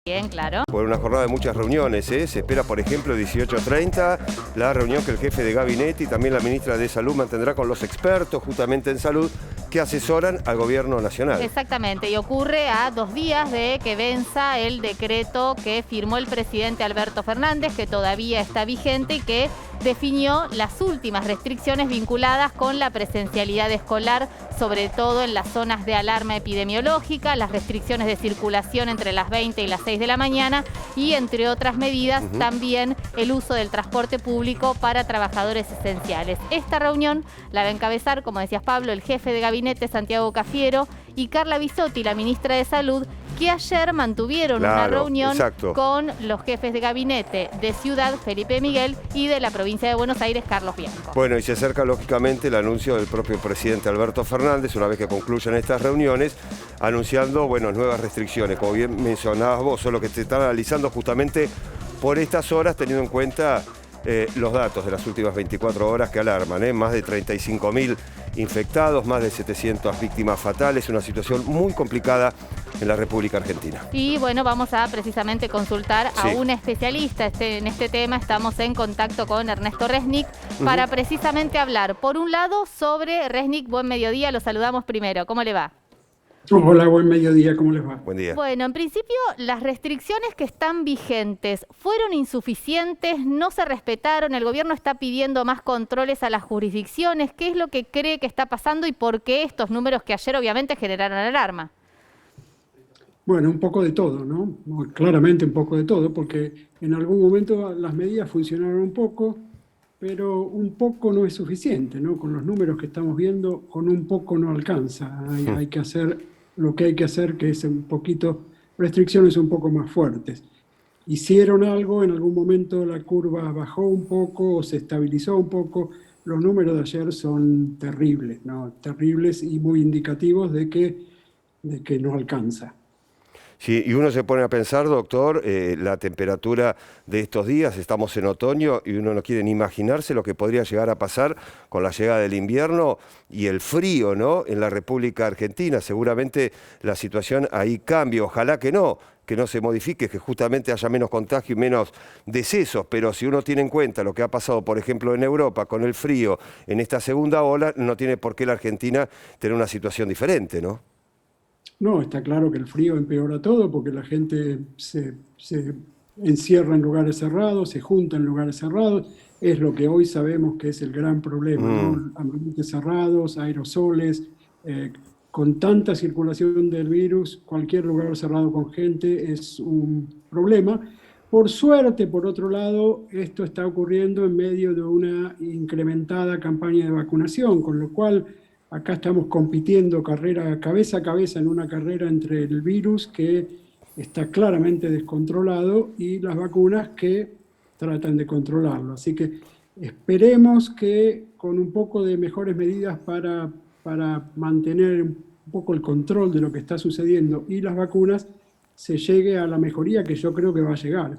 Bien, claro. Por una jornada de muchas reuniones, ¿eh? Se espera, por ejemplo, 18:30, la reunión que el jefe de gabinete y también la ministra de Salud mantendrá con los expertos justamente en salud que asesoran al gobierno nacional. Exactamente, y ocurre a 2 días de que venza el decreto que firmó el presidente Alberto Fernández, que todavía está vigente y que definió las últimas restricciones vinculadas con la presencialidad escolar, sobre todo en las zonas de alarma epidemiológica, las restricciones de circulación entre las 20 y las 6 de la mañana y, entre otras medidas, también el uso del transporte público para trabajadores esenciales. Esta reunión la va a encabezar, como decías Pablo, el jefe de gabinete Santiago Cafiero y Carla Bisotti, la ministra de Salud, que ayer mantuvieron una reunión con los jefes de gabinete de Ciudad, Felipe Miguel, y de la provincia de Buenos Aires, Carlos Bianco. Bueno, y se acerca lógicamente el anuncio del propio presidente Alberto Fernández, una vez que concluyan estas reuniones, anunciando, bueno, nuevas restricciones, como bien mencionabas vos, solo que se están analizando justamente por estas horas, teniendo en cuenta los datos de las últimas 24 horas que alarman, más de 35.000 infectados, más de 700 víctimas fatales, una situación muy complicada en la República Argentina. Y bueno, vamos a precisamente consultar a un especialista en este tema. Estamos en contacto con Ernesto Resnick para precisamente hablar, por un lado, sobre Resnick. Buen mediodía, lo saludamos primero. ¿Cómo le va? Hola, buen mediodía, ¿cómo les va? Buen día. Bueno, en principio, las restricciones que están vigentes fueron insuficientes, no se respetaron, el gobierno está pidiendo más controles a las jurisdicciones. ¿Qué es lo que cree que está pasando y por qué estos números que ayer obviamente generaron alarma? Bueno, un poco de todo, ¿no? Claramente un poco de todo, porque en algún momento las medidas funcionaron un poco, pero un poco no es suficiente, ¿no? Con los números que estamos viendo, con un poco no alcanza. Hay que hacer lo que hay que hacer, que es un poquito, restricciones un poco más fuertes. Hicieron algo, en algún momento la curva bajó un poco, o se estabilizó un poco. Los números de ayer son terribles, ¿no? Terribles y muy indicativos de que no alcanza. Sí, y uno se pone a pensar, doctor, la temperatura de estos días, estamos en otoño y uno no quiere ni imaginarse lo que podría llegar a pasar con la llegada del invierno y el frío, ¿no? En la República Argentina. Seguramente la situación ahí cambia, ojalá que no se modifique, que justamente haya menos contagio y menos decesos, pero si uno tiene en cuenta lo que ha pasado, por ejemplo, en Europa con el frío en esta segunda ola, no tiene por qué la Argentina tener una situación diferente, ¿no? No, está claro que el frío empeora todo porque la gente se encierra en lugares cerrados, se junta en lugares cerrados. Es lo que hoy sabemos que es el gran problema, ¿no? Ambientes cerrados, aerosoles, con tanta circulación del virus, cualquier lugar cerrado con gente es un problema. Por suerte, por otro lado, esto está ocurriendo en medio de una incrementada campaña de vacunación, con lo cual acá estamos compitiendo cabeza a cabeza en una carrera entre el virus, que está claramente descontrolado, y las vacunas que tratan de controlarlo. Así que esperemos que con un poco de mejores medidas para mantener un poco el control de lo que está sucediendo y las vacunas, se llegue a la mejoría que yo creo que va a llegar.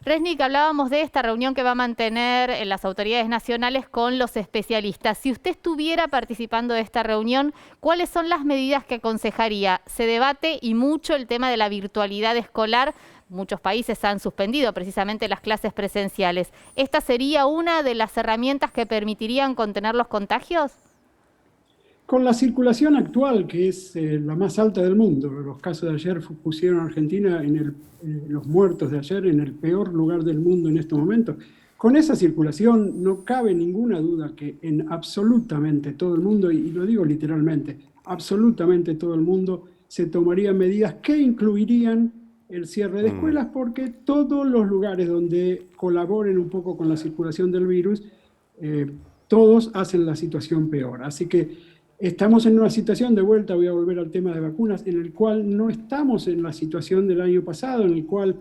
Resnick, hablábamos de esta reunión que va a mantener las autoridades nacionales con los especialistas. Si usted estuviera participando de esta reunión, ¿cuáles son las medidas que aconsejaría? Se debate y mucho el tema de la virtualidad escolar. Muchos países han suspendido precisamente las clases presenciales. ¿Esta sería una de las herramientas que permitirían contener los contagios? Con la circulación actual, que es la más alta del mundo, los casos de ayer pusieron a Argentina, los muertos de ayer, en el peor lugar del mundo en este momento. Con esa circulación no cabe ninguna duda que en absolutamente todo el mundo, y lo digo literalmente, absolutamente todo el mundo, se tomarían medidas que incluirían el cierre de escuelas, porque todos los lugares donde colaboren un poco con la circulación del virus, todos hacen la situación peor. Así que estamos en una situación, de vuelta voy a volver al tema de vacunas, en el cual no estamos en la situación del año pasado, en el cual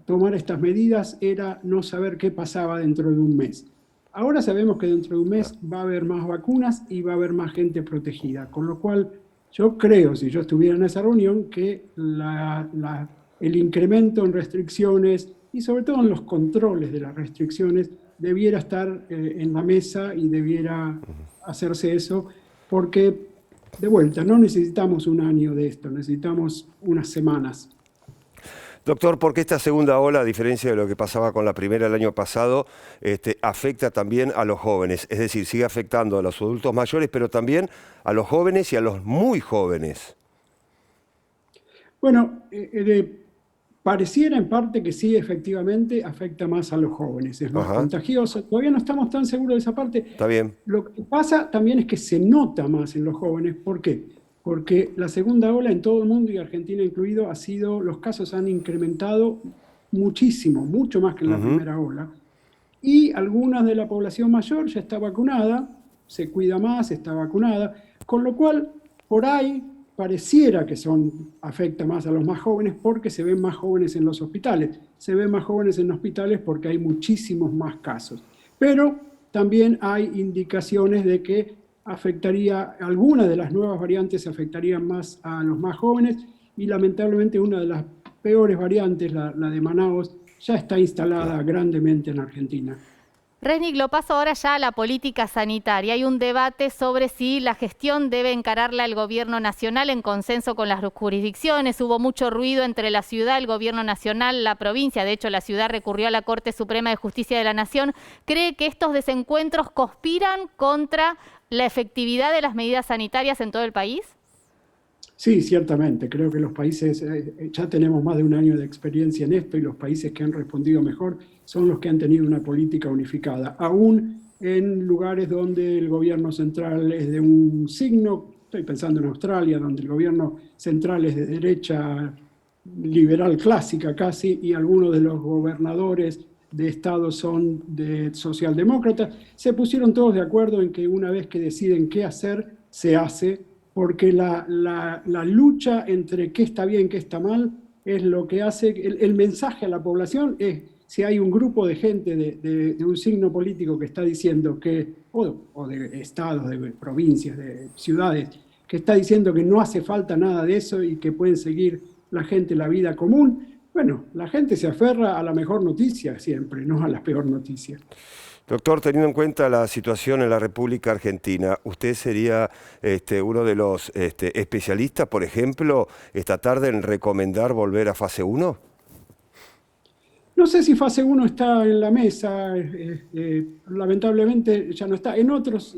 tomar estas medidas era no saber qué pasaba dentro de un mes. Ahora sabemos que dentro de un mes va a haber más vacunas y va a haber más gente protegida, con lo cual yo creo, si yo estuviera en esa reunión, que el incremento en restricciones y sobre todo en los controles de las restricciones debiera estar en la mesa y debiera hacerse eso, porque, de vuelta, no necesitamos un año de esto, necesitamos unas semanas. Doctor, ¿por qué esta segunda ola, a diferencia de lo que pasaba con la primera el año pasado, afecta también a los jóvenes? Es decir, sigue afectando a los adultos mayores, pero también a los jóvenes y a los muy jóvenes. Bueno, pareciera en parte que sí, efectivamente, afecta más a los jóvenes, es más Ajá, contagioso. Todavía no estamos tan seguros de esa parte. está bien. Lo que pasa también es que se nota más en los jóvenes. ¿Por qué? Porque la segunda ola en todo el mundo, y Argentina incluido, los casos han incrementado muchísimo, mucho más que en la Ujú. primera ola. Y alguna de la población mayor ya está vacunada, se cuida más, está vacunada, con lo cual por ahí pareciera que afecta más a los más jóvenes porque se ven más jóvenes en los hospitales. Se ven más jóvenes en hospitales porque hay muchísimos más casos. Pero también hay indicaciones de que algunas de las nuevas variantes afectarían más a los más jóvenes y lamentablemente una de las peores variantes, la de Manaus, ya está instalada grandemente en Argentina. Resnick, lo paso ahora ya a la política sanitaria. Hay un debate sobre si la gestión debe encararla el gobierno nacional en consenso con las jurisdicciones. Hubo mucho ruido entre la ciudad, el gobierno nacional, la provincia. De hecho, la ciudad recurrió a la Corte Suprema de Justicia de la Nación. ¿Cree que estos desencuentros conspiran contra la efectividad de las medidas sanitarias en todo el país? Sí, ciertamente. Creo que los países, ya tenemos más de un año de experiencia en esto y los países que han respondido mejor son los que han tenido una política unificada. Aún en lugares donde el gobierno central es de un signo, estoy pensando en Australia, donde el gobierno central es de derecha liberal clásica casi y algunos de los gobernadores de estados son de socialdemócratas, se pusieron todos de acuerdo en que una vez que deciden qué hacer, se hace, porque la lucha entre qué está bien, qué está mal, es lo que hace, el mensaje a la población es, si hay un grupo de gente de un signo político que está diciendo que, o de estados, de provincias, de ciudades, que está diciendo que no hace falta nada de eso y que pueden seguir la gente la vida común, bueno, la gente se aferra a la mejor noticia siempre, no a la peor noticia. Doctor, teniendo en cuenta la situación en la República Argentina, ¿usted sería uno de los especialistas, por ejemplo, esta tarde en recomendar volver a fase 1? No sé si fase 1 está en la mesa, lamentablemente ya no está. En otros,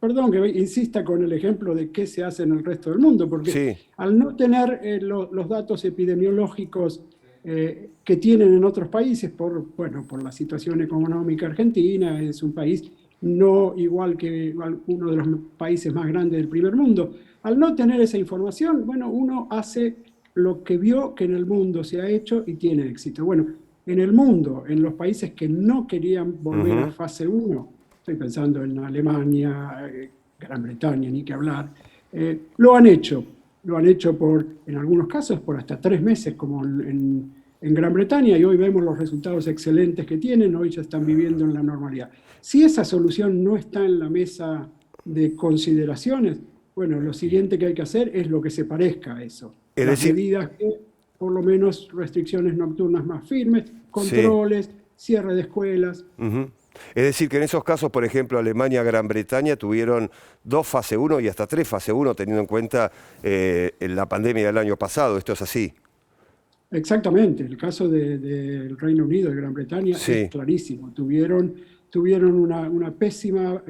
perdón que insista con el ejemplo de qué se hace en el resto del mundo, porque Sí. al no tener los datos epidemiológicos que tienen en otros países, por la situación económica argentina, es un país no igual que uno de los países más grandes del primer mundo. Al no tener esa información, bueno, uno hace lo que vio que en el mundo se ha hecho y tiene éxito. Bueno, en el mundo, en los países que no querían volver a fase 1, estoy pensando en Alemania, Gran Bretaña, ni que hablar, lo han hecho. Lo han hecho en algunos casos, por hasta 3 meses, como en Gran Bretaña, y hoy vemos los resultados excelentes que tienen, hoy ya están viviendo en la normalidad. Si esa solución no está en la mesa de consideraciones, bueno, lo siguiente que hay que hacer es lo que se parezca a eso. Es Las decir, medidas que, por lo menos, restricciones nocturnas más firmes, sí. controles, cierre de escuelas. Ujú. Es decir, que en esos casos, por ejemplo, Alemania, Gran Bretaña tuvieron 2 fase 1 y hasta 3 fase 1, teniendo en cuenta la pandemia del año pasado. ¿Esto es así? Exactamente, el caso del Reino Unido, de Gran Bretaña, Sí. es clarísimo. Tuvieron una pésima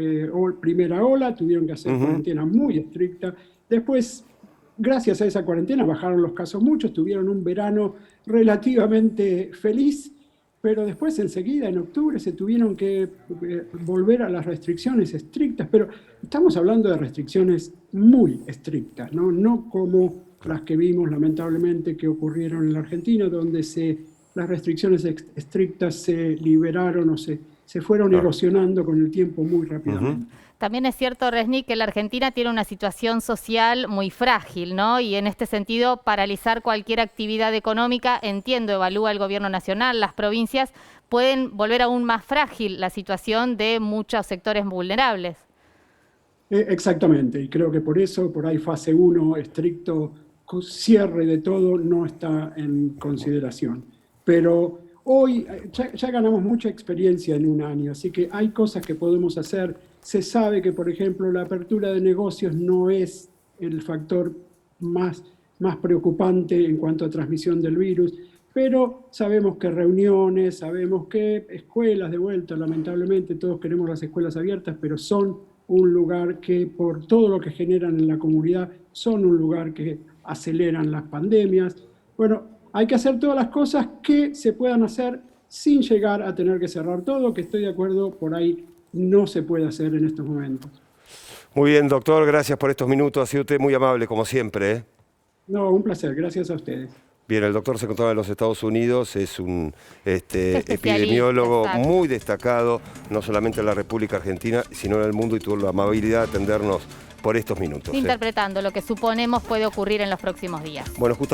primera ola, tuvieron que hacer cuarentena muy estricta. Después, gracias a esa cuarentena, bajaron los casos muchos, tuvieron un verano relativamente feliz, pero después enseguida, en octubre, se tuvieron que volver a las restricciones estrictas, pero estamos hablando de restricciones muy estrictas, no como las que vimos lamentablemente que ocurrieron en la Argentina, donde las restricciones estrictas se liberaron o se fueron erosionando con el tiempo muy rápidamente. También es cierto, Resnick, que la Argentina tiene una situación social muy frágil, ¿no? Y en este sentido, paralizar cualquier actividad económica, entiendo, evalúa el gobierno nacional, las provincias, pueden volver aún más frágil la situación de muchos sectores vulnerables. Exactamente, y creo que por ahí fase 1 estricto, cierre de todo, no está en consideración. Pero hoy ya ganamos mucha experiencia en un año, así que hay cosas que podemos hacer. Se sabe que, por ejemplo, la apertura de negocios no es el factor más preocupante en cuanto a transmisión del virus. pero sabemos que reuniones, sabemos que escuelas de vuelta, lamentablemente todos queremos las escuelas abiertas, pero son un lugar que por todo lo que generan en la comunidad, son un lugar que aceleran las pandemias. Bueno, hay que hacer todas las cosas que se puedan hacer sin llegar a tener que cerrar todo, que estoy de acuerdo, por ahí no se puede hacer en estos momentos. Muy bien, doctor, gracias por estos minutos. Ha sido usted muy amable, como siempre, ¿eh? No, un placer, gracias a ustedes. Bien, el doctor se encontraba en los Estados Unidos, es un Especialista, epidemiólogo exacto. muy destacado, no solamente en la República Argentina, sino en el mundo, y tuvo la amabilidad de atendernos por estos minutos. Interpretando lo que suponemos puede ocurrir en los próximos días. Bueno,